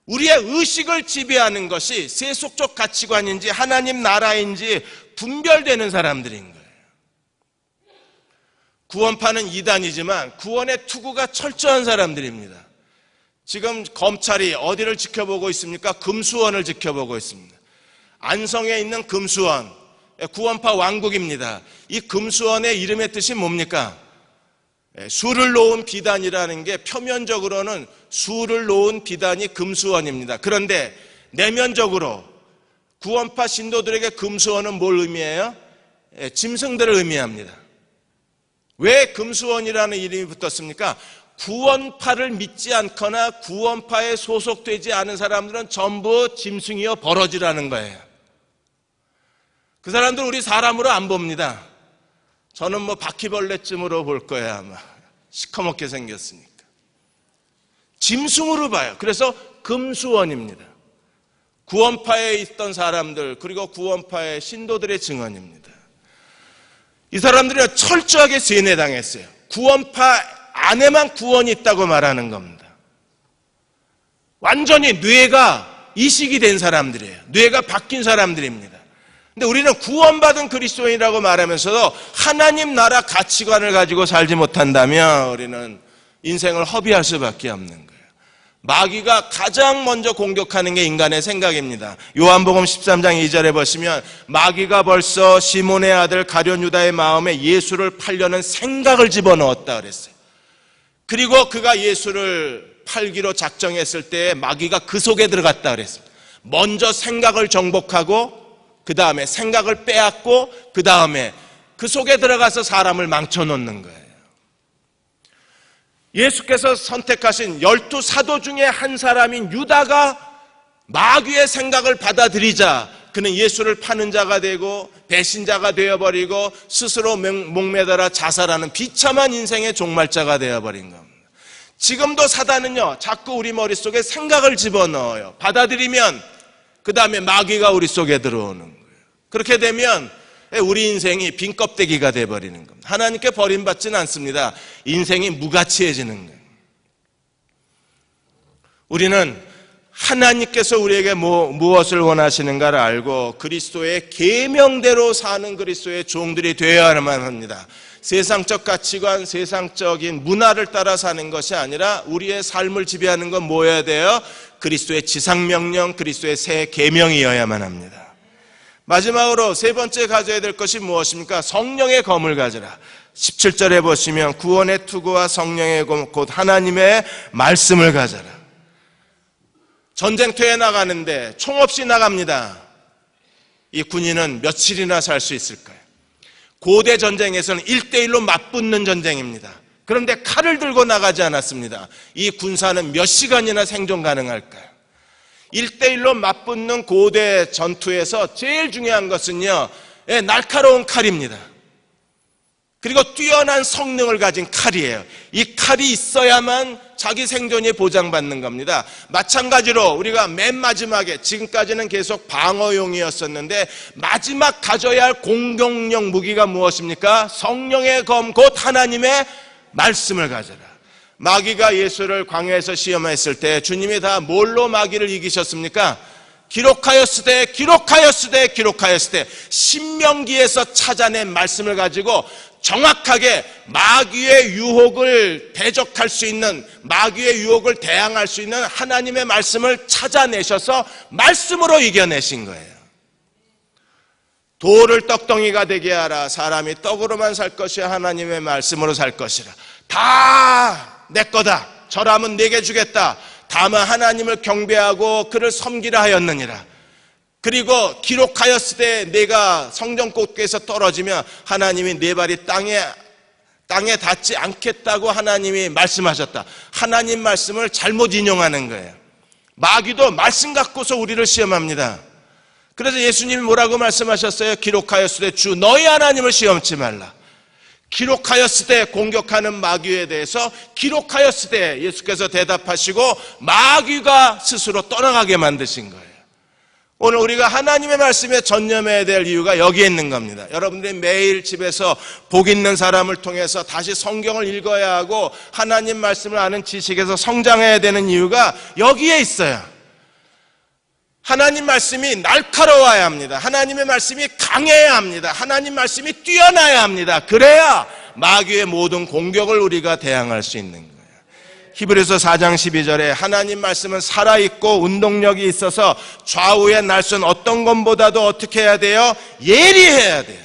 우리의 의식을 지배하는 것이 세속적 가치관인지 하나님 나라인지 분별되는 사람들인 거예요. 구원파는 이단이지만 구원의 투구가 철저한 사람들입니다. 지금 검찰이 어디를 지켜보고 있습니까? 금수원을 지켜보고 있습니다. 안성에 있는 금수원, 구원파 왕국입니다. 이 금수원의 이름의 뜻이 뭡니까? 수를 놓은 비단이라는 게 표면적으로는 수를 놓은 비단이 금수원입니다. 그런데 내면적으로 구원파 신도들에게 금수원은 뭘 의미해요? 짐승들을 의미합니다. 왜 금수원이라는 이름이 붙었습니까? 구원파를 믿지 않거나 구원파에 소속되지 않은 사람들은 전부 짐승이요 버러지라는 거예요. 그 사람들은 우리 사람으로 안 봅니다. 저는 바퀴벌레쯤으로 볼 거예요 아마. 시커멓게 생겼으니까. 짐승으로 봐요. 그래서 금수원입니다. 구원파에 있던 사람들 그리고 구원파의 신도들의 증언입니다. 이 사람들이 철저하게 세뇌당했어요. 구원파 안에만 구원이 있다고 말하는 겁니다. 완전히 뇌가 이식이 된 사람들이에요. 뇌가 바뀐 사람들입니다. 근데 우리는 구원받은 그리스도인이라고 말하면서도 하나님 나라 가치관을 가지고 살지 못한다면 우리는 인생을 허비할 수밖에 없는 거예요. 마귀가 가장 먼저 공격하는 게 인간의 생각입니다. 요한복음 13장 2절에 보시면 마귀가 벌써 시몬의 아들 가룟 유다의 마음에 예수를 팔려는 생각을 집어넣었다 그랬어요. 그리고 그가 예수를 팔기로 작정했을 때 마귀가 그 속에 들어갔다 그랬습니다. 먼저 생각을 정복하고 그 다음에 생각을 빼앗고 그 다음에 그 속에 들어가서 사람을 망쳐놓는 거예요. 예수께서 선택하신 12 사도 중에 한 사람인 유다가 마귀의 생각을 받아들이자 그는 예수를 파는 자가 되고 배신자가 되어버리고 스스로 목매달아 자살하는 비참한 인생의 종말자가 되어버린 겁니다. 지금도 사단은요 자꾸 우리 머릿속에 생각을 집어넣어요. 받아들이면 그 다음에 마귀가 우리 속에 들어오는 거예요. 그렇게 되면 우리 인생이 빈 껍데기가 돼버리는 겁니다. 하나님께 버림받지는 않습니다. 인생이 무가치해지는 거예요. 우리는 하나님께서 우리에게 무엇을 원하시는가를 알고 그리스도의 계명대로 사는 그리스도의 종들이 되어야만 합니다. 세상적 가치관, 세상적인 문화를 따라 사는 것이 아니라 우리의 삶을 지배하는 건 뭐여야 돼요? 그리스도의 지상명령, 그리스도의 새 계명이어야만 합니다. 마지막으로 세 번째 가져야 될 것이 무엇입니까? 성령의 검을 가져라. 17절에 보시면 구원의 투구와 성령의 검, 곧 하나님의 말씀을 가져라. 전쟁터에 나가는데 총 없이 나갑니다. 이 군인은 며칠이나 살 수 있을까요? 고대 전쟁에서는 1대1로 맞붙는 전쟁입니다. 그런데 칼을 들고 나가지 않았습니다. 이 군사는 몇 시간이나 생존 가능할까요? 1대1로 맞붙는 고대 전투에서 제일 중요한 것은요, 날카로운 칼입니다. 그리고 뛰어난 성능을 가진 칼이에요. 이 칼이 있어야만 자기 생존이 보장받는 겁니다. 마찬가지로 우리가 맨 마지막에, 지금까지는 계속 방어용이었었는데 마지막 가져야 할 공격용 무기가 무엇입니까? 성령의 검, 곧 하나님의 말씀을 가져라. 마귀가 예수를 광야에서 시험했을 때 주님이 다 뭘로 마귀를 이기셨습니까? 기록하였으되 신명기에서 찾아낸 말씀을 가지고 정확하게 마귀의 유혹을 대적할 수 있는, 마귀의 유혹을 대항할 수 있는 하나님의 말씀을 찾아내셔서 말씀으로 이겨내신 거예요. 돌을 떡덩이가 되게 하라. 사람이 떡으로만 살 것이야 하나님의 말씀으로 살 것이라. 다 내 거다. 절하면 내게 주겠다. 다만 하나님을 경배하고 그를 섬기라 하였느니라. 그리고 기록하였으되 내가 성전꽃에서 떨어지면 하나님이 내 발이 땅에 닿지 않겠다고 하나님이 말씀하셨다. 하나님 말씀을 잘못 인용하는 거예요. 마귀도 말씀 갖고서 우리를 시험합니다. 그래서 예수님이 뭐라고 말씀하셨어요? 기록하였으되 주 너희 하나님을 시험치 말라. 기록하였으되 공격하는 마귀에 대해서 기록하였으되 예수께서 대답하시고 마귀가 스스로 떠나가게 만드신 거예요. 오늘 우리가 하나님의 말씀에 전념해야 될 이유가 여기에 있는 겁니다. 여러분들이 매일 집에서 복 있는 사람을 통해서 다시 성경을 읽어야 하고 하나님 말씀을 아는 지식에서 성장해야 되는 이유가 여기에 있어요. 하나님 말씀이 날카로워야 합니다. 하나님의 말씀이 강해야 합니다. 하나님 말씀이 뛰어나야 합니다. 그래야 마귀의 모든 공격을 우리가 대항할 수 있는 거예요. 히브리서 4장 12절에 하나님 말씀은 살아있고 운동력이 있어서 좌우의 날선 어떤 것보다도 어떻게 해야 돼요? 예리해야 돼요.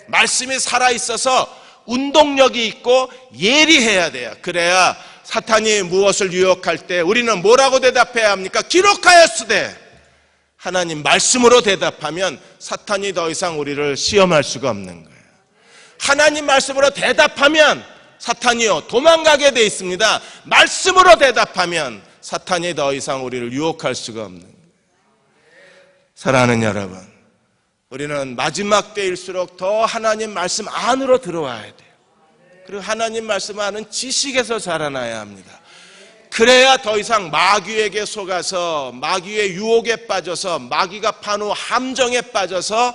말씀이 살아있어서 운동력이 있고 예리해야 돼요. 그래야 사탄이 무엇을 유혹할 때 우리는 뭐라고 대답해야 합니까? 기록하였으되. 하나님 말씀으로 대답하면 사탄이 더 이상 우리를 시험할 수가 없는 거예요. 하나님 말씀으로 대답하면 사탄이요 도망가게 돼 있습니다. 말씀으로 대답하면 사탄이 더 이상 우리를 유혹할 수가 없는 거예요. 사랑하는 여러분, 우리는 마지막 때일수록 더 하나님 말씀 안으로 들어와야 돼요. 그리고 하나님 말씀 아는 지식에서 자라나야 합니다. 그래야 더 이상 마귀에게 속아서 마귀의 유혹에 빠져서 마귀가 파는 함정에 빠져서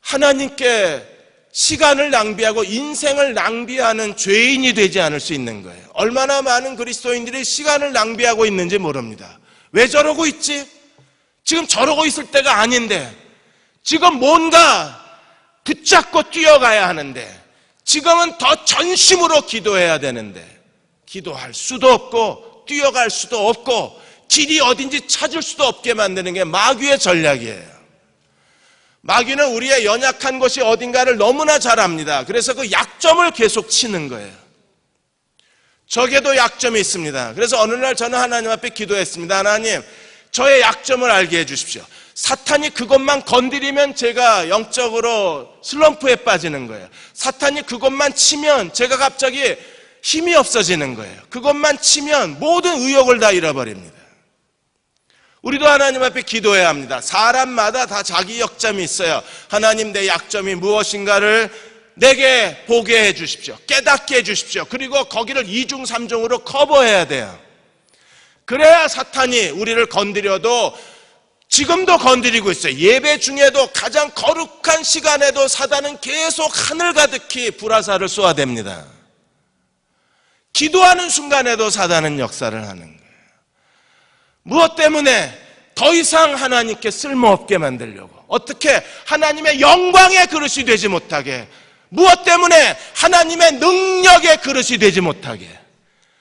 하나님께 시간을 낭비하고 인생을 낭비하는 죄인이 되지 않을 수 있는 거예요. 얼마나 많은 그리스도인들이 시간을 낭비하고 있는지 모릅니다. 왜 저러고 있지? 지금 저러고 있을 때가 아닌데, 지금 뭔가 붙잡고 뛰어가야 하는데, 지금은 더 전심으로 기도해야 되는데 기도할 수도 없고 뛰어갈 수도 없고 길이 어딘지 찾을 수도 없게 만드는 게 마귀의 전략이에요. 마귀는 우리의 연약한 곳이 어딘가를 너무나 잘 압니다. 그래서 그 약점을 계속 치는 거예요. 적에도 약점이 있습니다. 그래서 어느 날 저는 하나님 앞에 기도했습니다. 하나님, 저의 약점을 알게 해주십시오. 사탄이 그것만 건드리면 제가 영적으로 슬럼프에 빠지는 거예요. 사탄이 그것만 치면 제가 갑자기 힘이 없어지는 거예요. 그것만 치면 모든 의욕을 다 잃어버립니다. 우리도 하나님 앞에 기도해야 합니다. 사람마다 다 자기 약점이 있어요. 하나님, 내 약점이 무엇인가를 내게 보게 해 주십시오. 깨닫게 해 주십시오. 그리고 거기를 2중 3중으로 커버해야 돼요. 그래야 사탄이 우리를 건드려도, 지금도 건드리고 있어요. 예배 중에도 가장 거룩한 시간에도 사단은 계속 하늘 가득히 불화살을 쏘아댑니다. 기도하는 순간에도 사단은 역사를 하는 거예요. 무엇 때문에? 더 이상 하나님께 쓸모없게 만들려고. 어떻게? 하나님의 영광의 그릇이 되지 못하게. 무엇 때문에? 하나님의 능력의 그릇이 되지 못하게.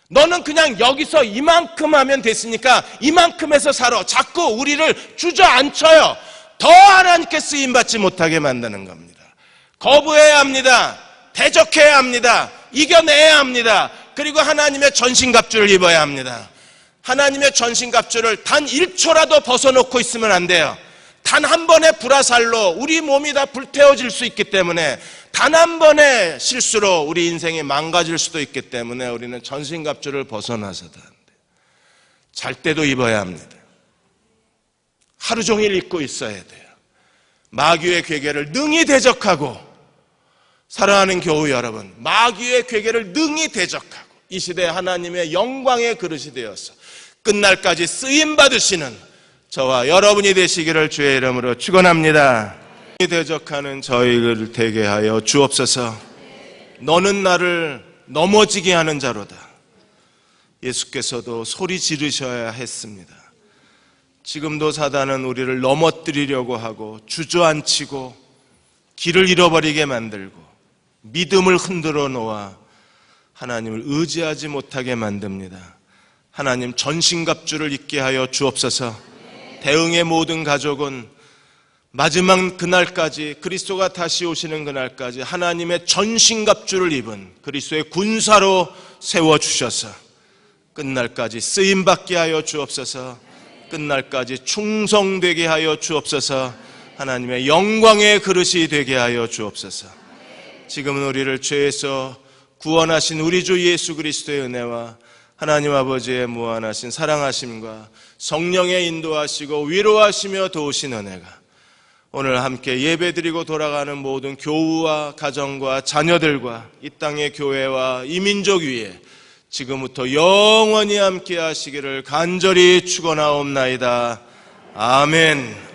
너는 그냥 여기서 이만큼 하면 됐으니까 이만큼에서 살아. 자꾸 우리를 주저앉혀요. 더 하나님께 쓰임받지 못하게 만드는 겁니다. 거부해야 합니다. 대적해야 합니다. 이겨내야 합니다. 그리고 하나님의 전신갑주를 입어야 합니다. 하나님의 전신갑주를 단 1초라도 벗어놓고 있으면 안 돼요. 단 한 번의 불화살로 우리 몸이 다 불태워질 수 있기 때문에, 단 한 번의 실수로 우리 인생이 망가질 수도 있기 때문에 우리는 전신갑주를 벗어나서도 안 돼요. 잘 때도 입어야 합니다. 하루 종일 입고 있어야 돼요. 마귀의 괴계를 능히 대적하고, 사랑하는 교우 여러분, 마귀의 괴계를 능히 대적하고 이 시대에 하나님의 영광의 그릇이 되어서 끝날까지 쓰임받으시는 저와 여러분이 되시기를 주의 이름으로 축원합니다. 대적하는 저희를 되게 하여 주옵소서. 너는 나를 넘어지게 하는 자로다. 예수께서도 소리 지르셔야 했습니다. 지금도 사단은 우리를 넘어뜨리려고 하고 주저앉히고 길을 잃어버리게 만들고 믿음을 흔들어 놓아 하나님을 의지하지 못하게 만듭니다. 하나님 전신갑주를 입게 하여 주옵소서. 대응의 모든 가족은 마지막 그날까지, 그리스도가 다시 오시는 그날까지 하나님의 전신갑주를 입은 그리스도의 군사로 세워주셔서 끝날까지 쓰임받게 하여 주옵소서. 끝날까지 충성되게 하여 주옵소서. 하나님의 영광의 그릇이 되게 하여 주옵소서. 지금은 우리를 죄에서 구원하신 우리 주 예수 그리스도의 은혜와 하나님 아버지의 무한하신 사랑하심과 성령의 인도하시고 위로하시며 도우신 은혜가 오늘 함께 예배드리고 돌아가는 모든 교우와 가정과 자녀들과 이 땅의 교회와 이 민족 위에 지금부터 영원히 함께 하시기를 간절히 축원하옵나이다. 아멘.